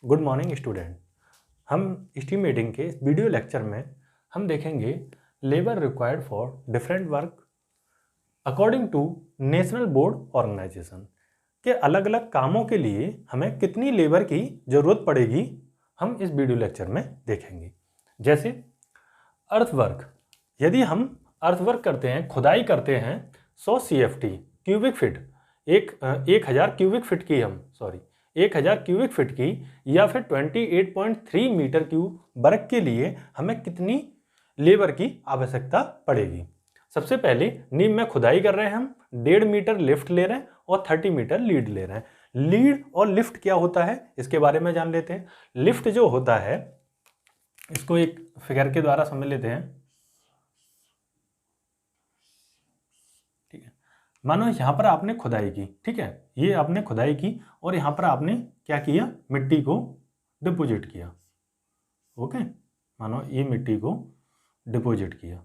Good morning student. हम estimating के video lecture में हम देखेंगे labour required for different work according to national board organisation के अलग अलग कामों के लिए हमें कितनी लेबर की ज़रूरत पड़ेगी हम इस वीडियो लेक्चर में देखेंगे। जैसे अर्थवर्क, यदि हम अर्थवर्क करते हैं, खुदाई करते हैं 100 CFT cubic feet 1000 cubic feet की 1000 क्यूबिक फीट की या फिर 28.3 मीटर क्यूब वर्ग के लिए हमें कितनी लेबर की आवश्यकता पड़ेगी। सबसे पहले नींव में खुदाई कर रहे हैं, हम 1.5 मीटर लिफ्ट ले रहे हैं और 30 मीटर लीड ले रहे हैं। लीड और लिफ्ट क्या होता है इसके बारे में जान लेते हैं। लिफ्ट जो होता है इसको एक फिगर के द्वारा समझ लेते हैं। ठीक है, मानो यहाँ पर आपने खुदाई की, ठीक है, ये आपने खुदाई की और यहाँ पर आपने क्या किया, मिट्टी को डिपॉजिट किया। ओके, मानो ये मिट्टी को डिपॉजिट किया,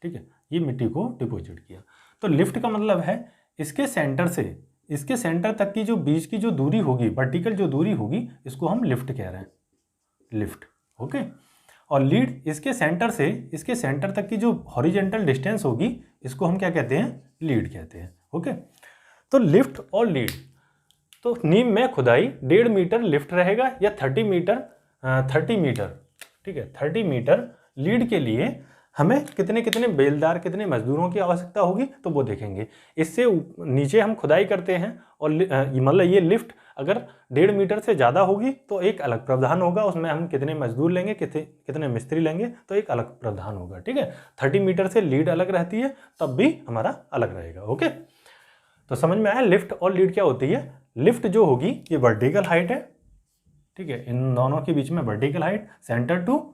ठीक है, ये मिट्टी को डिपॉजिट किया। तो लिफ्ट का मतलब है इसके सेंटर से इसके सेंटर तक की जो बीच की जो दूरी होगी, वर्टिकल जो दूरी होगी, इसको हम लिफ्ट कह रहे हैं, लिफ्ट। ओके, और लीड इसके सेंटर से इसके सेंटर तक की जो हॉरिजेंटल डिस्टेंस होगी, इसको हम क्या कहते हैं, लीड कहते हैं। ओके, तो लिफ्ट और लीड, तो नींव में खुदाई 1.5 मीटर लिफ्ट रहेगा या 30 मीटर, ठीक है, 30 मीटर लीड के लिए हमें कितने बेलदार, कितने मजदूरों की आवश्यकता होगी, तो वो देखेंगे। इससे नीचे हम खुदाई करते हैं और मतलब ये लिफ्ट अगर 1.5 मीटर से ज़्यादा होगी तो एक अलग प्रावधान होगा, उसमें हम कितने मजदूर लेंगे, कितने मिस्त्री लेंगे, तो एक अलग प्रावधान होगा। ठीक है, 30 मीटर से लीड अलग रहती है, तब भी हमारा अलग रहेगा। ओके, तो समझ में आया लिफ्ट और लीड क्या होती है। लिफ्ट जो होगी ये वर्टिकल हाइट है, ठीक है, इन दोनों के बीच में वर्टिकल हाइट, सेंटर टू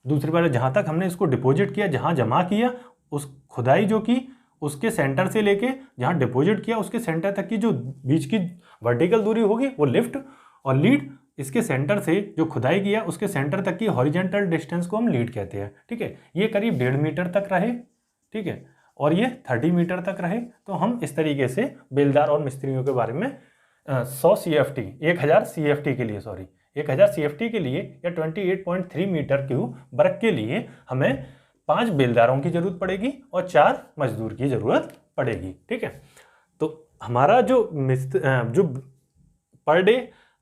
दूसरी बार जहाँ तक हमने इसको डिपॉजिट किया, जहाँ जमा किया, उस खुदाई जो की उसके सेंटर से लेके जहाँ डिपॉजिट किया उसके सेंटर तक की जो बीच की वर्टिकल दूरी होगी वो लिफ्ट, और लीड इसके सेंटर से जो खुदाई किया उसके सेंटर तक की हॉरिजेंटल डिस्टेंस को हम लीड कहते हैं। ठीक है, ये करीब 1.5 मीटर तक रहे, ठीक है, और ये 30 मीटर तक रहे, तो हम इस तरीके से बेलदार और मिस्त्रियों के बारे में 100 CFT 1000 CFT के लिए 1000 CFT के लिए या 28.3 मीटर क्यूब वर्ग के लिए हमें 5 बेलदारों की जरूरत पड़ेगी और 4 मजदूर की जरूरत पड़ेगी। ठीक है, तो हमारा जो पर डे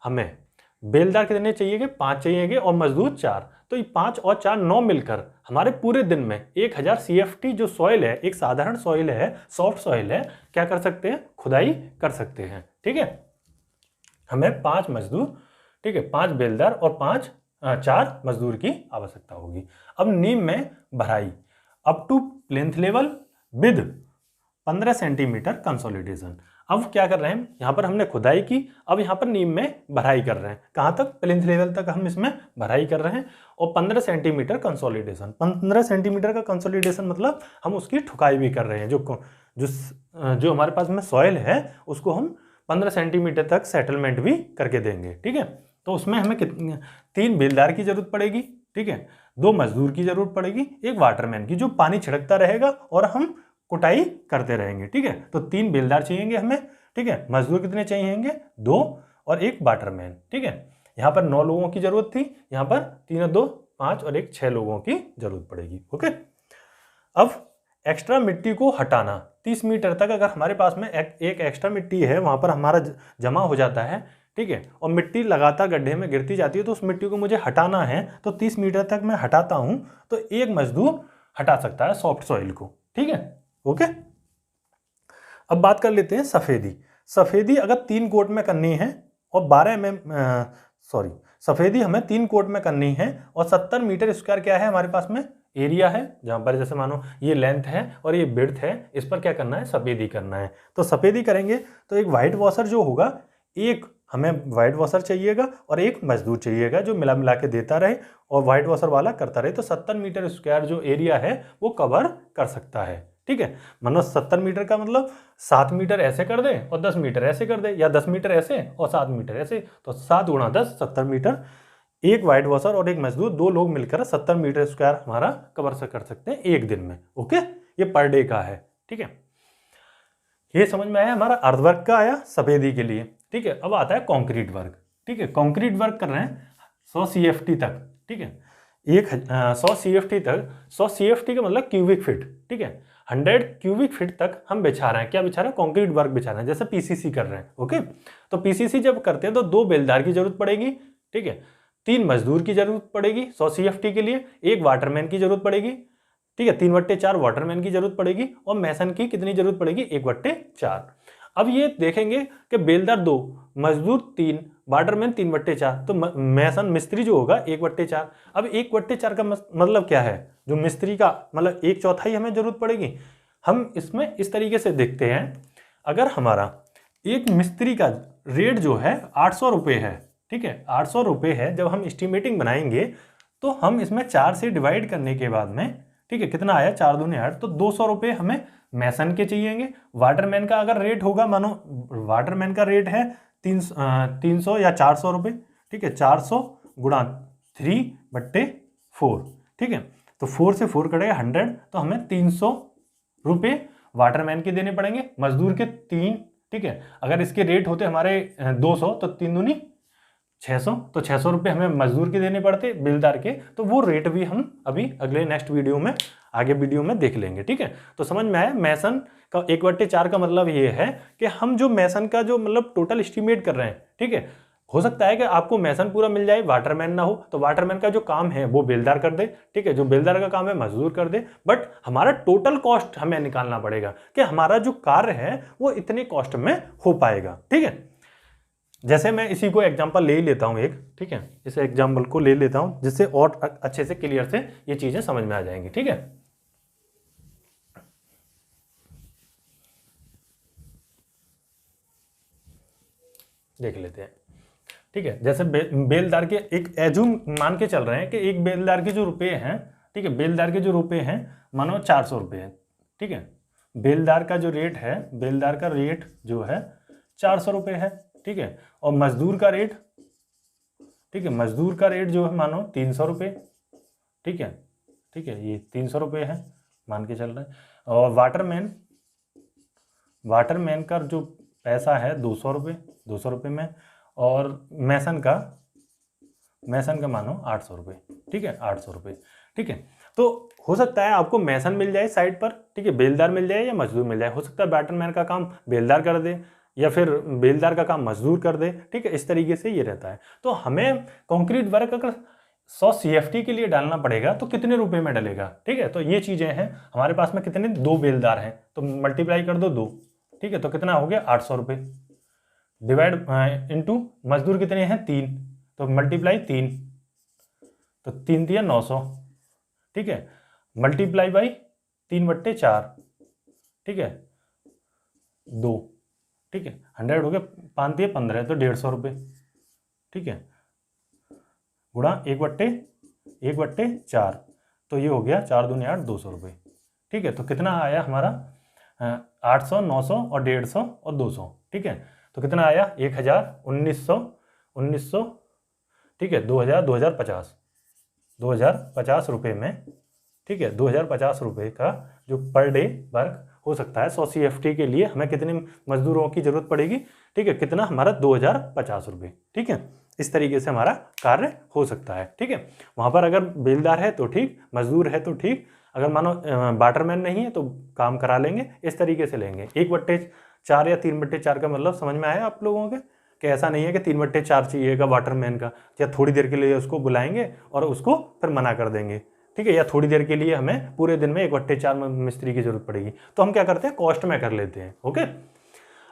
हमें बेलदार कितने चाहिए, 5 चाहिए और मजदूर 4, तो ये 5 और 4 9 मिलकर हमारे पूरे दिन में 1000 CFT जो सॉइल है, एक साधारण सॉइल है, सॉफ्ट सॉइल है, क्या कर सकते हैं, खुदाई कर सकते हैं। ठीक है, हमें 5 मजदूर, ठीक है, 5 बेलदार और 4 मजदूर की आवश्यकता होगी। अब नींव में भराई up to plinth level with 15 centimetre consolidation. अब क्या कर रहे हैं, यहाँ पर हमने खुदाई की, अब यहाँ पर नींव में भराई कर रहे हैं, कहाँ तक, प्लिंथ लेवल तक हम इसमें भराई कर रहे हैं, और 15 सेंटीमीटर कंसोलिडेशन। 15 सेंटीमीटर का कंसोलिडेशन मतलब हम उसकी ठुकाई भी कर रहे हैं, जो हमारे पास में सॉइल है उसको हम 15 सेंटीमीटर तक सेटलमेंट भी करके देंगे। ठीक है, तो उसमें हमें 3 बेलदार की जरूरत पड़ेगी, ठीक है, 2 मजदूर की जरूरत पड़ेगी, एक वाटरमैन की जो पानी छिड़कता रहेगा और हम कुटाई करते रहेंगे। ठीक है, तो 3 बेलदार चाहिए हमें, ठीक है, मजदूर कितने चाहिए, 2 और एक वाटरमैन। ठीक है, यहाँ पर 9 लोगों की जरूरत थी, यहाँ पर 3 और 2 5 और एक 6 लोगों की जरूरत पड़ेगी। ओके, अब एक्स्ट्रा मिट्टी को हटाना 30 मीटर तक, अगर हमारे पास में एक एक्स्ट्रा मिट्टी है वहाँ पर हमारा जमा हो जाता है, ठीक है, और मिट्टी लगातार गड्ढे में गिरती जाती है, तो उस मिट्टी को मुझे हटाना है, तो 30 मीटर तक मैं हटाता हूँ, तो एक मजदूर हटा सकता है सॉफ्ट सॉइल को। ठीक है, ओके, अब बात कर लेते हैं सफ़ेदी। सफ़ेदी अगर 3 कोट में करनी है और 12 mm सफ़ेदी हमें 3 कोट में करनी है और 70 मीटर स्क्वायर क्या है हमारे पास में एरिया है, जहाँ पर जैसे मानो ये लेंथ है और ये विड्थ है, इस पर क्या करना है, सफ़ेदी करना है। तो सफ़ेदी करेंगे तो एक वाइट वॉशर जो होगा, एक हमें वाइट वॉशर चाहिएगा और एक मजदूर चाहिएगा जो मिला के देता रहे और वाइट वॉशर वाला करता रहे, तो 70 मीटर स्क्वायर जो एरिया है वो कवर कर सकता है। ठीक है, मतलब 70 मीटर का मतलब 7 मीटर ऐसे कर दे और 10 मीटर ऐसे कर दे, या 10 मीटर ऐसे और 7 मीटर ऐसे, तो 7 गुणा 10 70 मीटर। एक वाइट वॉशर और एक मजदूर, 2 लोग मिलकर 70 मीटर स्क्वायर हमारा कवर कर सकते हैं एक दिन में। ओके, ये पर डे का है। ठीक है, ये समझ में आया, हमारा अर्थवर्क का आया सफेदी के लिए। ठीक है, अब आता है कंक्रीट वर्क। ठीक है, कंक्रीट वर्क कर रहे हैं 100 CFT तक, ठीक है, 100 CFT तक, 100 CFT का मतलब क्यूबिक फीट, ठीक है, 100 क्यूबिक फीट तक हम बिछा रहे हैं। क्या बिछा रहे हैं? कंक्रीट वर्क बिछा रहे हैं, जैसे पीसीसी कर रहे हैं। ओके, तो पीसीसी जब करते हैं तो 2 बेलदार की जरूरत पड़ेगी, ठीक है, 3 मजदूर की जरूरत पड़ेगी 100 CFT के लिए, 1 वाटरमैन की जरूरत पड़ेगी, ठीक है, 3/4 वाटरमैन की जरूरत पड़ेगी, और मैसन की कितनी जरूरत पड़ेगी? 1/4। अब ये देखेंगे कि बेलदार 2, मजदूर 3, वाटरमैन 3/4, तो मैसन मिस्त्री जो होगा 1/4। अब 1/4 का मतलब क्या है? जो मिस्त्री का मतलब 1/4 हमें जरूरत पड़ेगी। हम इसमें इस तरीके से देखते हैं, अगर हमारा एक मिस्त्री का रेट जो है 800 रुपये है, ठीक है, 800 रुपये है, जब हम एस्टिमेटिंग बनाएंगे तो हम इसमें 4 से डिवाइड करने के बाद में, ठीक है, कितना आया? 4 दूनी 8, तो 200 रुपये हमें मैसन के चाहिएंगे। वाटरमैन का अगर रेट होगा, मानो वाटरमैन का रेट है 300 या 400 रुपये, ठीक है, 400 गुणा 3/4, ठीक है, तो 4 से 4 कटेगा 100, तो हमें 300 रुपये वाटरमैन के देने पड़ेंगे, मजदूर के 3, ठीक है, अगर इसके रेट होते हमारे 200 तो 3 दूनी 600, तो 600 रुपये हमें मजदूर के देने पड़ते बेलदार के, तो वो रेट भी हम अभी अगले नेक्स्ट वीडियो में, आगे वीडियो में देख लेंगे, ठीक है। तो समझ में आया, मैसन का 1/4 का मतलब ये है कि हम जो मैसन का जो मतलब टोटल एस्टिमेट कर रहे हैं, ठीक है, हो सकता है कि आपको मैसन पूरा मिल जाए, वाटरमैन ना हो, तो वाटरमैन का जो काम है वो बेलदार कर दे, ठीक है, जो बेलदार का काम है मजदूर कर दे, बट हमारा टोटल कॉस्ट हमें निकालना पड़ेगा कि हमारा जो कार्य है वो इतने कॉस्ट में हो पाएगा, ठीक है। जैसे मैं इसी को एग्जांपल ले ही लेता हूं एक, ठीक है, इस एग्जांपल को ले लेता हूं जिससे और अच्छे से क्लियर से ये चीजें समझ में आ जाएंगी, ठीक है। देख लेते हैं, ठीक है, जैसे बेलदार के एक एजूम मान के चल रहे हैं कि एक बेलदार के जो रुपए हैं, ठीक है, बेलदार के जो रुपए हैं मानो 400 रुपये हैं, ठीक है, बेलदार का जो रेट है, बेलदार का रेट जो है 400 रुपये है, ठीक है, और मजदूर का रेट, ठीक है, मजदूर का रेट जो है मानो 300 रुपये, ठीक है, ठीक है, ये 300 रुपये है मान के चल रहे हैं, और वाटरमैन का जो पैसा है 200 रुपये, 200 रुपये में, और मैसन का मानो 800 रुपये, ठीक है, 800 रुपये, ठीक है। तो हो सकता है आपको मैसन मिल जाए साइड पर, ठीक है, बेलदार मिल जाए या मजदूर मिल जाए, हो सकता है वाटरमैन का काम बेलदार कर दे या फिर बेलदार का काम मजदूर कर दे, ठीक है, इस तरीके से ये रहता है। तो हमें कंक्रीट वर्क अगर 100 CFT के लिए डालना पड़ेगा तो कितने रुपए में डलेगा, ठीक है, तो ये चीजें हैं हमारे पास में, कितने 2 बेलदार हैं तो मल्टीप्लाई कर दो 2, ठीक है, तो कितना हो गया 800 रुपये, डिवाइड इनटू मजदूर कितने हैं 3, तो मल्टीप्लाई 3, तो 3 दिया 900, ठीक है, मल्टीप्लाई बाई 3/4, ठीक है, 2, ठीक है, 100 हो गया, 5 दिए 15, तो 150 रुपये, ठीक है, गुणा 1/4, तो ये हो गया 4 दूनी 8, 200 रुपये, ठीक है, तो कितना आया हमारा 800, 900 और 150 और 200, ठीक है, तो कितना आया 1000, 1900, ठीक है, 2000, 2050 रुपये में, ठीक है, 2050 रुपये का जो पर डे वर्क हो सकता है 100 CFT के लिए हमें कितने मजदूरों की जरूरत पड़ेगी, ठीक है, कितना हमारा 2050 रुपये, ठीक है, इस तरीके से हमारा कार्य हो सकता है, ठीक है। वहां पर अगर बेलदार है तो ठीक, मजदूर है तो ठीक, अगर मानो वाटरमैन नहीं है तो काम करा लेंगे, इस तरीके से लेंगे। 1/4 या 3/4 का मतलब समझ में आया आप लोगों के, कि ऐसा नहीं है कि 3/4 चाहिएगा वाटरमैन का, या थोड़ी देर के लिए उसको बुलाएंगे और उसको फिर मना कर देंगे, ठीक है, या थोड़ी देर के लिए हमें पूरे दिन में 1/4 मिस्त्री की जरूरत पड़ेगी, तो हम क्या करते हैं कॉस्ट में कर लेते हैं। ओके,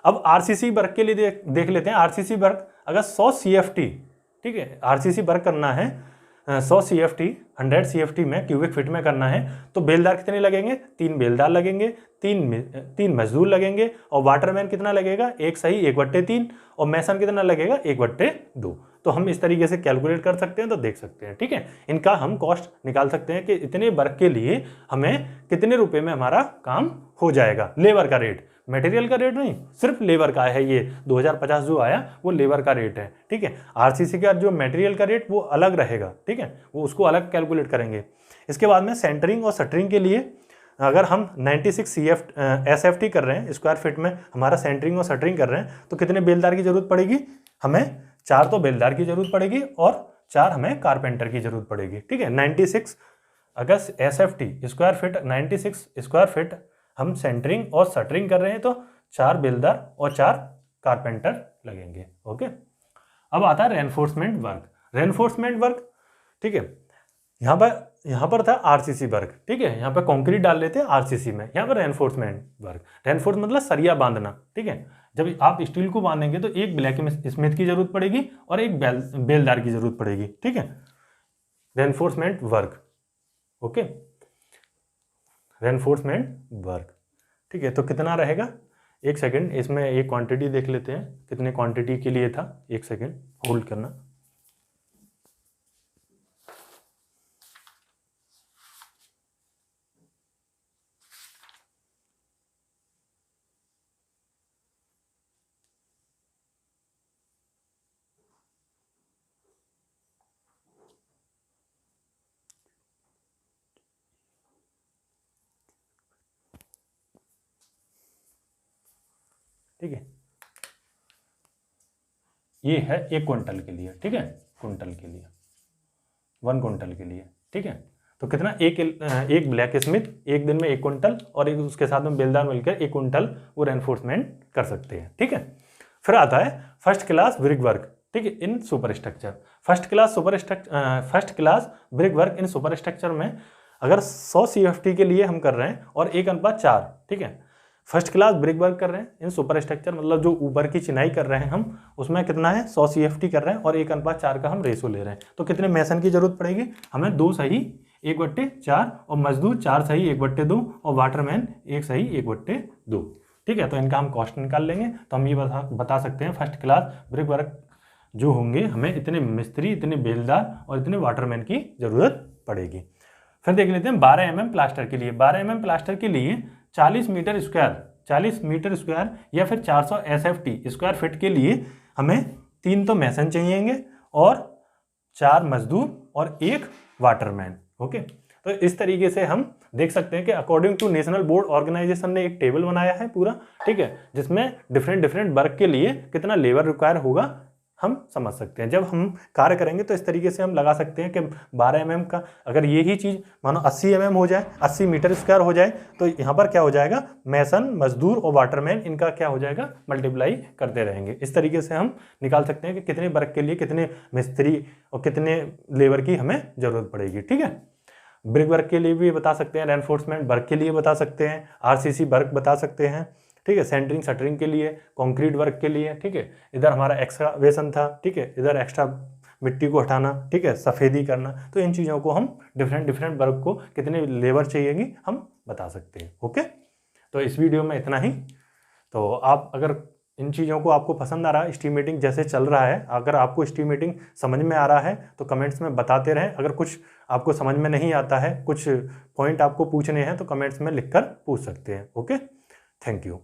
अब RCC वर्क के लिए देख लेते हैं। RCC वर्क अगर 100 CFT, ठीक है, RCC वर्क करना है 100 CFT 100 CFT में क्यूबिक फीट में करना है, तो बेलदार कितने लगेंगे? 3 बेलदार लगेंगे, 3 मजदूर लगेंगे, और वाटरमैन कितना लगेगा? एक सही 1/3, और मैसन कितना लगेगा? 1/2। तो हम इस तरीके से कैलकुलेट कर सकते हैं, तो देख सकते हैं, ठीक है, इनका हम कॉस्ट निकाल सकते हैं कि इतने वर्क के लिए हमें कितने रुपए में हमारा काम हो जाएगा। लेबर का रेट, मटेरियल का रेट नहीं, सिर्फ लेबर का है, ये 2050 जो आया वो लेबर का रेट है, ठीक है। RCC का जो मटेरियल का रेट वो अलग रहेगा, ठीक है, वो उसको अलग कैलकुलेट करेंगे। इसके बाद में सेंटरिंग और शटरिंग के लिए अगर हम 96 SFT कर रहे हैं, स्क्वायर फीट में हमारा सेंटरिंग और शटरिंग कर रहे हैं, तो कितने बेलदार की जरूरत पड़ेगी? हमें 4 तो बेलदार की जरूरत पड़ेगी और 4 हमें कारपेंटर की जरूरत पड़ेगी। ठीक है, 96 अगर SFT square feet 96 square feet हम सेंटरिंग और शटरिंग कर रहे हैं तो 4 बेलदार और 4 कारपेंटर लगेंगे। ओके, अब आता है रेनफोर्समेंट वर्क। रेनफोर्समेंट वर्क, ठीक है, यहाँ पर था आरसीसी वर्क। ठीक है, यहाँ पर कंक्रीट डाल लेते हैं आरसीसी में, यहाँ पर रेनफोर्समेंट वर्क। रेनफोर्स मतलब सरिया बांधना। ठीक है, जब आप स्टील को बांधेंगे तो एक ब्लैक स्मिथ की जरूरत पड़ेगी और एक बेलदार की जरूरत पड़ेगी। ठीक है, reinforcement work. Okay, reinforcement work. ठीक है, तो कितना रहेगा, एक सेकेंड, इसमें एक क्वांटिटी देख लेते हैं कितने क्वांटिटी के लिए था। एक सेकेंड होल्ड करना। ठीक है, ये है 1 क्विंटल के लिए। ठीक है, क्विंटल के लिए 1 क्विंटल के लिए। ठीक है, तो कितना, एक ब्लैक स्मिथ एक दिन में 1 क्विंटल और एक उसके साथ में बेलदार मिलकर 1 क्विंटल वो रेनफोर्समेंट कर सकते हैं। ठीक है, फिर आता है फर्स्ट क्लास ब्रिक वर्क। ठीक है, in superstructure. First class brick work in superstructure में अगर 100 CFT के लिए हम कर रहे हैं और 1:4। ठीक है, फर्स्ट क्लास ब्रिक वर्क कर रहे हैं इन सुपर स्ट्रक्चर, मतलब जो ऊपर की चिनाई कर रहे हैं हम, उसमें कितना है 100 CFT कर रहे हैं और 1:4 का हम रेशो ले रहे हैं। तो कितने मैसन की जरूरत पड़ेगी हमें, 2 सही 1/4 और मजदूर 4 सही 1/2 और वाटरमैन 1 सही 1/2। ठीक है, तो इनका हम कॉस्ट निकाल लेंगे तो हम ये बता सकते हैं फर्स्ट क्लास ब्रिक वर्क जो होंगे हमें इतने मिस्त्री, इतने बेलदार और इतने वाटरमैन की जरूरत पड़ेगी। फिर देख लेते हैं 12 mm प्लास्टर के लिए। 12 mm प्लास्टर के लिए 40 मीटर स्क्वायर या फिर 400 SFT स्क्वायर फिट के लिए हमें 3 तो मैसन चाहिएंगे और 4 मजदूर और 1 वाटरमैन। ओके, तो इस तरीके से हम देख सकते हैं कि according to national board organisation ने एक टेबल बनाया है पूरा। ठीक है, जिसमें डिफरेंट वर्क के लिए कितना लेबर रिक्वायर होगा हम समझ सकते हैं। जब हम कार्य करेंगे तो इस तरीके से हम लगा सकते हैं कि 12 mm का अगर यही चीज़ मानो 80 mm हो जाए, 80 मीटर स्क्वायर हो जाए, तो यहाँ पर क्या हो जाएगा, मैसन, मजदूर और वाटरमैन इनका क्या हो जाएगा, मल्टीप्लाई करते रहेंगे। इस तरीके से हम निकाल सकते हैं कि कितने वर्क के लिए कितने मिस्त्री और कितने लेबर की हमें ज़रूरत पड़ेगी। ठीक है, ब्रिक वर्क के लिए भी बता सकते हैं, रेनफोर्समेंट वर्क के लिए बता सकते हैं, RCC वर्क बता सकते हैं। ठीक है, सेंटरिंग शटरिंग के लिए, कंक्रीट वर्क के लिए। ठीक है, इधर हमारा एक्सकावेशन था। ठीक है, इधर एक्स्ट्रा मिट्टी को हटाना। ठीक है, सफ़ेदी करना। तो इन चीज़ों को हम डिफरेंट वर्क को कितने लेबर चाहिएगी हम बता सकते हैं। ओके, तो इस वीडियो में इतना ही। तो आप अगर इन चीज़ों को आपको पसंद आ रहा है, एस्टीमेटिंग जैसे चल रहा है, अगर आपको एस्टीमेटिंग समझ में आ रहा है तो कमेंट्स में बताते रहें। अगर कुछ आपको समझ में नहीं आता है, कुछ पॉइंट आपको पूछने हैं तो कमेंट्स में लिखकर पूछ सकते हैं। Okay, thank you.